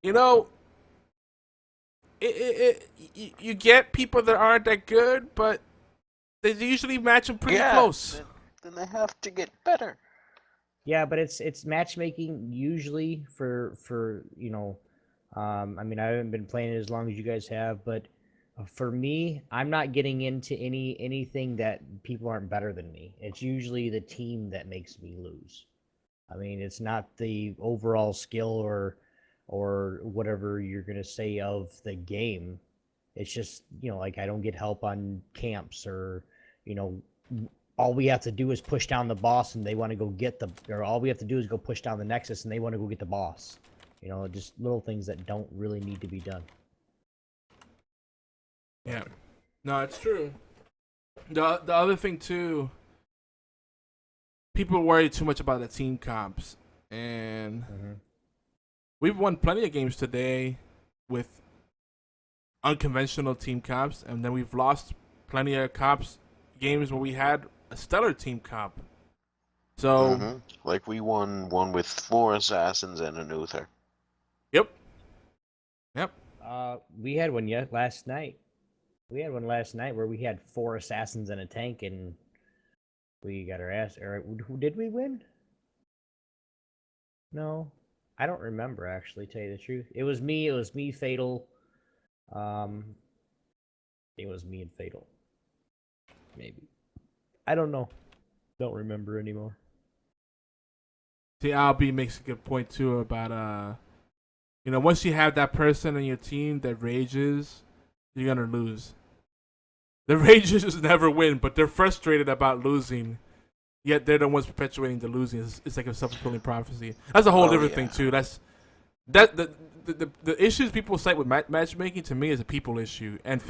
you know, you get people that aren't that good, but they usually match them pretty Yeah, close. then they have to get better. Yeah, but it's matchmaking usually for I mean, I haven't been playing it as long as you guys have, but for me, I'm not getting into anything that people aren't better than me. It's usually the team that makes me lose. I mean, it's not the overall skill or whatever you're gonna say of the game. It's just, like I don't get help on camps or, you know, all we have to do is push down the boss and they want to go get or all we have to do is go push down the Nexus and they want to go get the boss. Just little things that don't really need to be done. Yeah, no, it's true. The other thing too, people worry too much about the team comps, and we've won plenty of games today with unconventional team comps, and then we've lost plenty of comps games where we had a stellar team comp. So, like we won one with 4 assassins and an Uther. Yep. We had one last night. We had one last night where we had 4 assassins and a tank, and we got our ass. Or who did we win? No, I don't remember actually. Tell you the truth, it was me. It was me, Fatal. It was me and Fatal. Maybe. I don't know. Don't remember anymore. See, Albie makes a good point too about once you have that person on your team that rages, you're gonna lose. The rages never win, but they're frustrated about losing. Yet they're the ones perpetuating the losing. It's like a self-fulfilling prophecy. That's a whole different thing too. The issues people cite with matchmaking to me is a people issue, and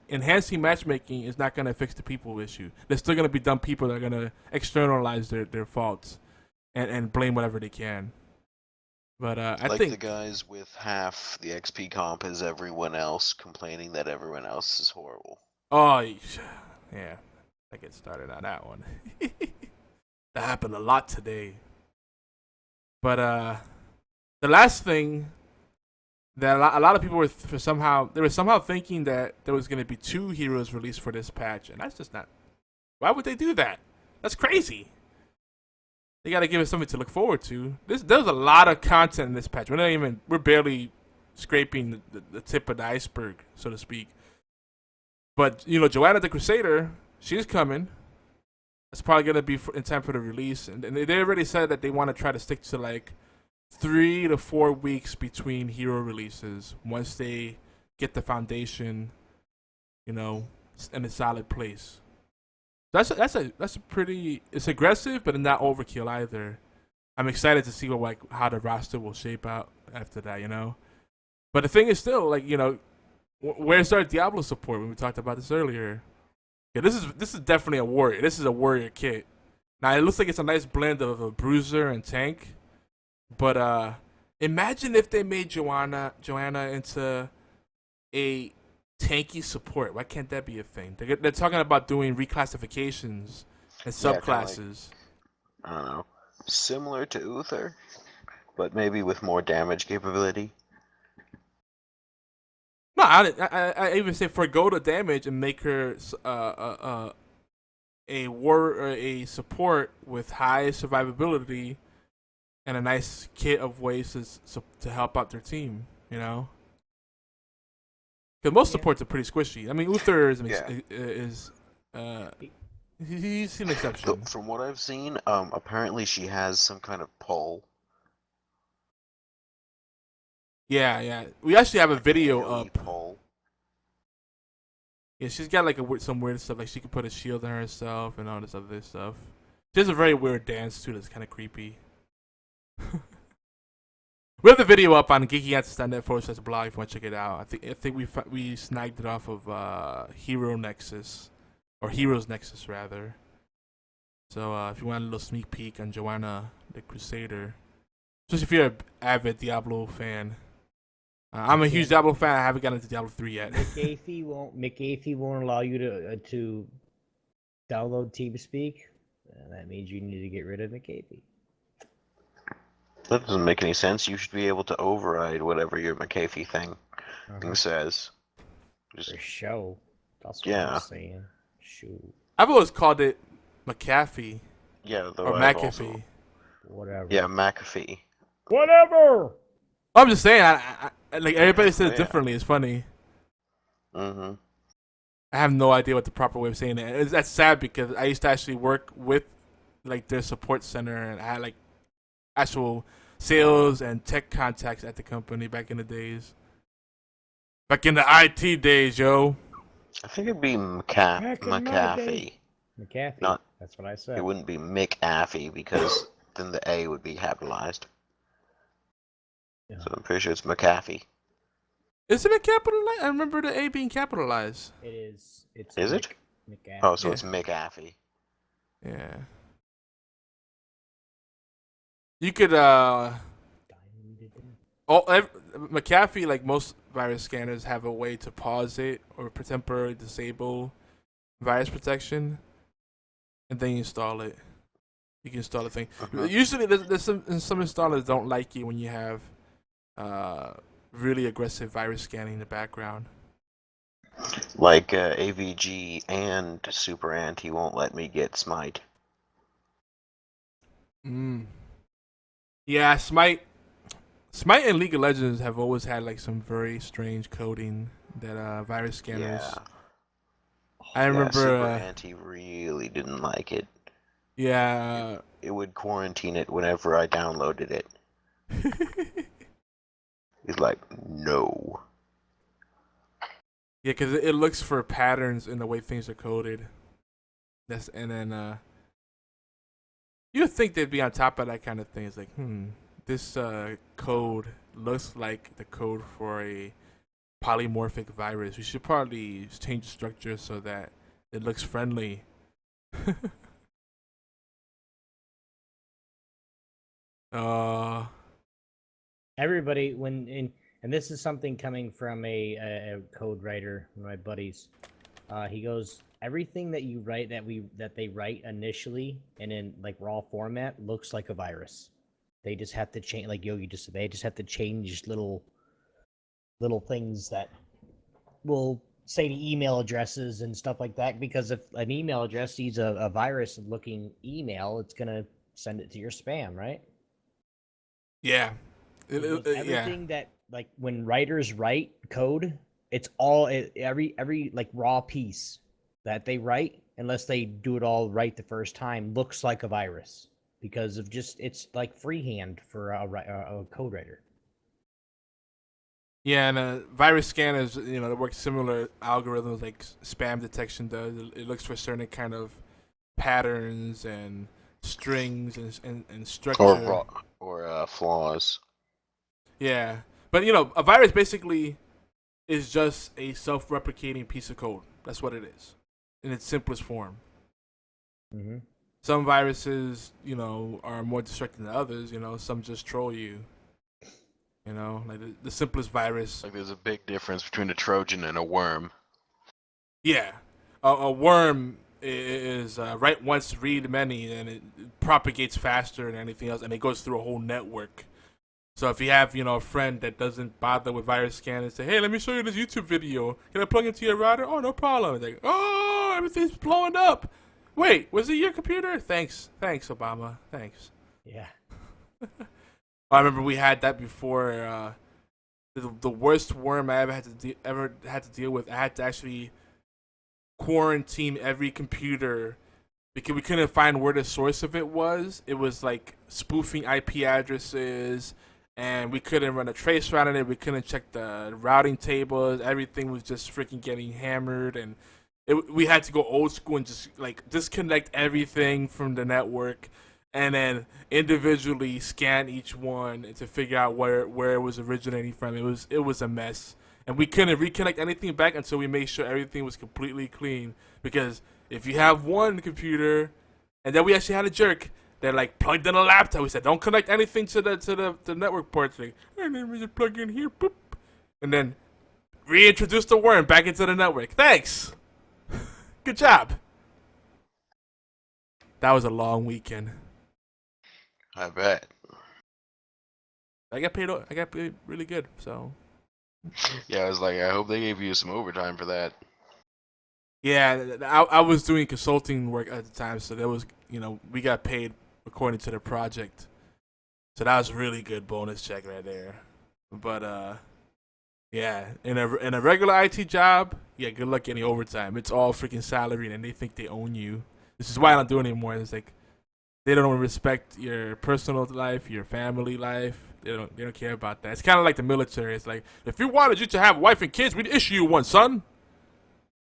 enhancing matchmaking is not gonna fix the people issue. There's still gonna be dumb people that are gonna externalize their faults and blame whatever they can. But I think the guys with half the XP comp as everyone else complaining that everyone else is horrible. Oh, yeah. I get started on that one. That happened a lot today. But the last thing that a lot of people were somehow thinking that there was going to be 2 heroes released for this patch, and that's just not. Why would they do that? That's crazy. They got to give us something to look forward to. There's a lot of content in this patch. We're barely scraping the tip of the iceberg, so to speak. But Joanna the Crusader, she's coming. It's probably gonna be in time for the release, and they already said that they want to try to stick to like 3 to 4 weeks between hero releases once they get the foundation, in a solid place. That's a pretty. It's aggressive, but not overkill either. I'm excited to see how the roster will shape out after that. But the thing is still where's our Diablo support? When we talked about this earlier. Yeah, this is definitely a warrior. This is a warrior kit. Now it looks like it's a nice blend of a bruiser and tank, but imagine if they made Joanna into a tanky support. Why can't that be a thing? They're talking about doing reclassifications and subclasses. I don't know, similar to Uther, but maybe with more damage capability. No, I even say forgo the damage and make her a support with high survivability and a nice kit of ways to help out their team. Because most supports are pretty squishy. I mean, Uther he's an exception. From what I've seen, apparently she has some kind of pull. Yeah. We actually have a video up. Pull. Yeah, she's got like some weird stuff. Like she can put a shield on herself and all this other stuff. She has a very weird dance too. That's kind of creepy. We have the video up on geekyantsys.net/blog if you want to check it out. I think we snagged it off of Hero Nexus or Heroes Nexus rather. So if you want a little sneak peek on Joanna the Crusader, especially if you're an avid Diablo fan. I'm a huge Diablo fan. I haven't gotten into Diablo 3 yet. McAfee won't allow you to download TeamSpeak. That means you need to get rid of McAfee. That doesn't make any sense. You should be able to override whatever your McAfee thing says. Just, For show. That's what yeah. I'm saying. Shoot. I've always called it McAfee Yeah, though or I've McAfee. also... Whatever. Yeah, McAfee. Whatever! I'm just saying, like everybody says it Yeah. differently. It's funny. Mm-hmm. I have no idea what the proper way of saying it. That's sad because I used to actually work with like their support center, and I had like actual sales and tech contacts at the company back in the days. Back in the IT days, yo. I think it'd be Back in my McAfee. day. McAfee. Not- That's what I said. It wouldn't be McAfee because then the A would be capitalized. Yeah. So I'm pretty sure it's McAfee. Isn't it capitalized? I remember the A being capitalized. It is. It's Is it? McAfee. Oh, so Yeah. it's McAfee. Yeah. You could McAfee, like most virus scanners, have a way to pause it or temporarily disable virus protection, and then you install it. You can install the thing. Usually, there's some installers don't like you when you have really aggressive virus scanning in the background. Like AVG and Super Ant, he won't let me get Smite. Yeah, Smite and League of Legends have always had like some very strange coding that virus scanners. Yeah. I remember. Super Ant, he really didn't like it. Yeah. It would quarantine it whenever I downloaded it. He's like, no. Yeah, because it looks for patterns in the way things are coded. And then you'd think they'd be on top of that kind of thing. It's like, this code looks like the code for a polymorphic virus. We should probably change the structure so that it looks friendly. Everybody, and this is something coming from a code writer, one of my buddies. He goes, everything that you write that they write initially and in like raw format looks like a virus. They just have to change, like Yogi just said, they just have to change little things that will say the email addresses and stuff like that. Because if an email address sees a virus looking email, it's gonna send it to your spam, right? Yeah. Everything that, like, when writers write code, it's all every like raw piece that they write, unless they do it all right the first time, looks like a virus because of just it's like freehand for a code writer. Yeah, and virus scanners, they work similar algorithms like spam detection does. It looks for certain kind of patterns and strings and structure. Or flaws. Yeah, but a virus basically is just a self-replicating piece of code. That's what it is, in its simplest form. Mm-hmm. Some viruses, are more destructive than others. Some just troll you. Like the simplest virus. Like there's a big difference between a Trojan and a worm. Yeah, a worm is write once, read many, and it propagates faster than anything else, and it goes through a whole network. So if you have, a friend that doesn't bother with virus scanning, say, hey, let me show you this YouTube video. Can I plug into your router? Oh, no problem. It's like, oh, everything's blowing up. Wait, was it your computer? Thanks, Obama. Thanks. Yeah. I remember we had that before. The worst worm I ever had to deal with. I had to actually quarantine every computer because we couldn't find where the source of it was. It was like spoofing IP addresses, and we couldn't run a trace route on it. We couldn't check the routing tables. Everything was just freaking getting hammered, and we had to go old school and just like disconnect everything from the network, and then individually scan each one to figure out where it was originating from. It was a mess, and we couldn't reconnect anything back until we made sure everything was completely clean. Because if you have one computer, and then we actually had a jerk that like plugged in a laptop. We said, don't connect anything to the network ports. Like, and then we just plug in here, boop, and then reintroduce the worm back into the network. Thanks. Good job. That was a long weekend. I bet. I got paid. I got paid really good. So Yeah, I was like, I hope they gave you some overtime for that. yeah, I was doing consulting work at the time, so there was we got paid according to the project. So that was a really good bonus check right there. But yeah, in a regular IT job, yeah, good luck getting overtime. It's all freaking salary, and they think they own you. This is why I don't do it anymore. It's like they don't respect your personal life, your family life. They don't care about that. It's kind of like the military. It's like if we wanted you to have a wife and kids, we'd issue you one, son.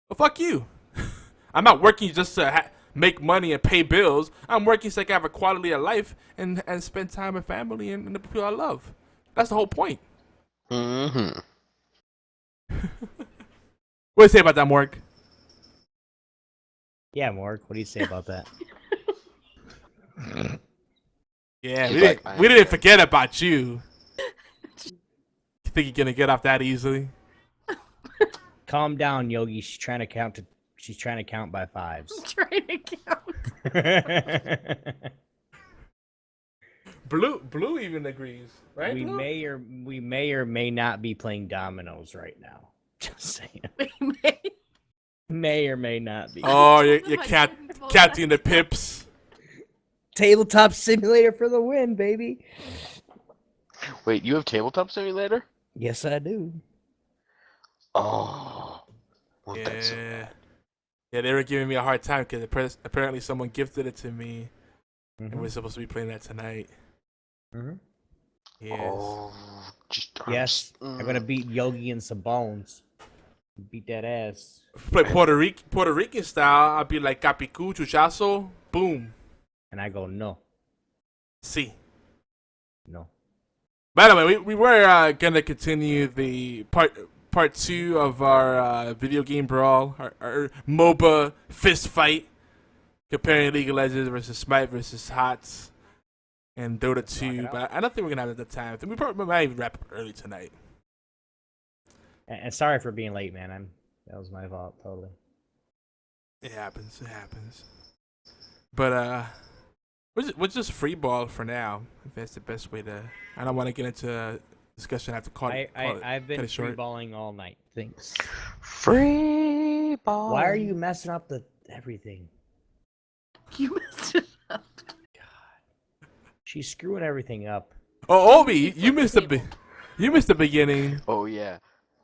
Well, fuck you. I'm not working just to make money and pay bills. I'm working so I can have a quality of life and spend time with family and the people I love. That's the whole point. Mm-hmm. What do you say about that, Morg? Yeah, Mark, what do you say about that? Yeah, He's like, we didn't forget about you. You think you're gonna get off that easily? Calm down, Yogi. She's trying to count by fives. Trying to count. Blue even agrees, right? we Blue? may or may not be playing dominoes right now. Just saying. May or may not be. Oh, you counting the pips. Tabletop simulator for the win, baby. Wait, you have Tabletop Simulator? Yes, I do. Oh. Want that so Yeah. bad. Yeah, they were giving me a hard time because apparently someone gifted it to me, and Mhm. we're supposed to be playing that tonight. Mhm. Yes. Oh, Yes, I'm gonna beat Yogi in some bones. Beat that ass. If we play Puerto Rican style, I'll be like Capicu, Chuchazo, boom. And I go, no. See. No. By the way, we were gonna continue the part 2 of our video game brawl, our MOBA fist fight, comparing League of Legends versus Smite versus HOTS and Dota 2. But I don't think we're gonna have it at the time. We probably might even wrap up early tonight. And sorry for being late, man. That was my fault, totally. It happens. It happens. But we're just free ball for now. If that's the best way to. I don't want to get into a discussion. I have to call it. I've been cut it short. free balling all night. Thanks. Free ball. Why are you messing up everything? You messed it up. She's screwing everything up. Oh, Obi, Flip you the missed the table. you missed the beginning. Oh yeah,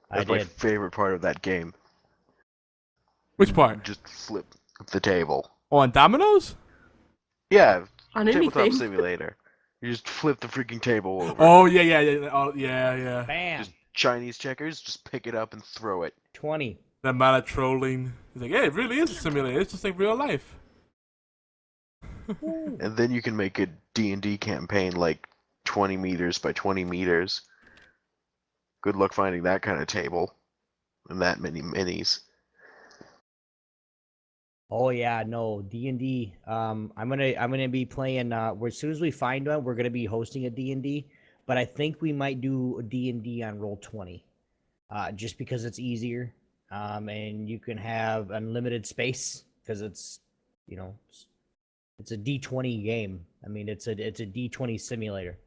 I that's my did. favorite part of that game. Which part? Just flip the table. On Dominoes? Yeah, On Tabletop anything. Simulator. You just flip the freaking table over. Oh yeah. Oh yeah. Bam. Just Chinese checkers, just pick it up and throw it. 20. The amount of trolling. It's like, yeah, it really is a simulator. It's just like real life. And then you can make a D&D campaign like 20 meters by 20 meters. Good luck finding that kind of table. And that many minis. Oh yeah, no D&D. I'm gonna be playing. As soon as we find one, we're gonna be hosting a D&D. But I think we might do a D&D on Roll20, just because it's easier, and you can have unlimited space because it's a D20 game. I mean, it's a D20 simulator.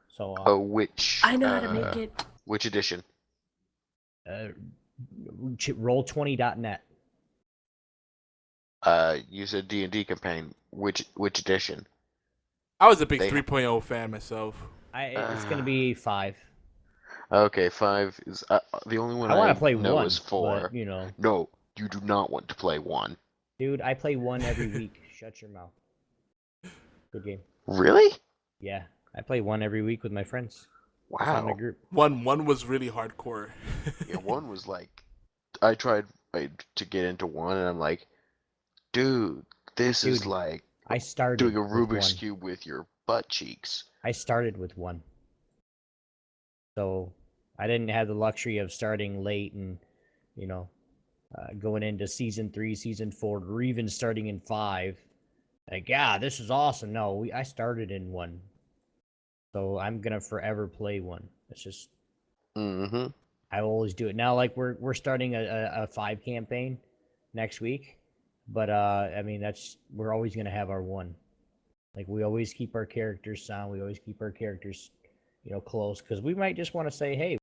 So Oh, which? I know how to make it. Which edition? Roll20.net. You said D&D campaign. Which edition? I was a big They- 3.0 fan myself. It's gonna be 5. Okay, 5 is the only one I want to play know 1, is 4. but, No, you do not want to play 1. dude, I play 1 every week. Shut your mouth. Good game. Really? Yeah, I play 1 every week with my friends. It's on the Wow. group. One was really hardcore. Yeah, 1 was like, I tried to get into 1, and I'm like, dude, this is Dude, like I started doing a with Rubik's 1. Cube with your butt cheeks. I started with 1. So I didn't have the luxury of starting late and, going into season 3, season 4, or even starting in 5. Like, yeah, this is awesome. No, I started in 1. So I'm gonna forever play 1. It's just Mm-hmm. I always do it. Now like we're starting a 5 campaign next week. But I mean we're always gonna have our 1. Like we always keep our characters sound, we always keep our characters close, because we might just want to say, hey,